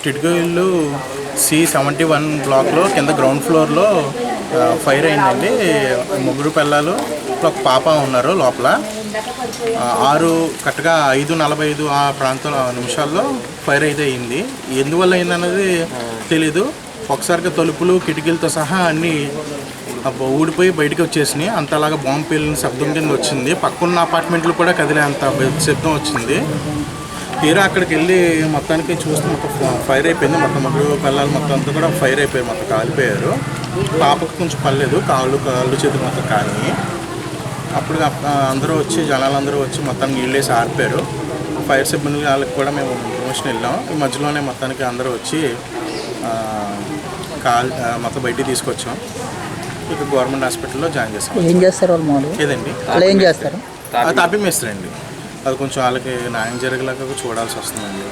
టిట్కో ఇల్లు C71 బ్లాక్లో కింద గ్రౌండ్ ఫ్లోర్లో ఫైర్ అయిందండి. ముగ్గురు పిల్లలు ఒక పాప ఉన్నారు లోపల. 5:45 ఆ ప్రాంతంలో నిమిషాల్లో ఫైర్ అయితే అయింది. ఎందువల్ల అయిందన్నది తెలీదు. ఒకసారిగా తలుపులు కిటికీలతో సహా అన్నీ ఊడిపోయి బయటకు వచ్చేసినాయి. అంతలాగా బాంబు పేలిన శబ్దం కింద వచ్చింది. పక్కన్న అపార్ట్మెంట్లు కూడా కదిలే అంత శబ్దం వచ్చింది. తీరా అక్కడికి వెళ్ళి మొత్తానికి చూస్తే మొత్తం ఫైర్ అయిపోయింది. మొత్తం ముగ్గురు పిల్లలు మొత్తం అంతా కూడా ఫైర్ అయిపోయారు, మొత్తం కాలిపోయారు. పాపకు కొంచెం పర్లేదు, కాళ్ళు చేతులు మొత్తం కాలి. అప్పుడు అందరూ వచ్చి జనాలందరూ వచ్చి మొత్తం నీళ్ళు వేసి ఆరిపోయారు. ఫైర్ సిబ్బంది వాళ్ళకి కూడా మేము ఇన్ఫర్మేషన్ వెళ్ళాం. ఈ మధ్యలోనే మొత్తానికి అందరూ వచ్చి మొత్తం బయటికి తీసుకొచ్చాం. ఇక గవర్నమెంట్ హాస్పిటల్లో జాయిన్ చేస్తాం. ఏం చేస్తారు వాళ్ళు మామూలు? ఏదండి ఏం చేస్తారు? తాపి మేస్తారండి. అది కొంచెం వాళ్ళకి న్యాయం జరిగేలాగా చూడాల్సి వస్తుందండి.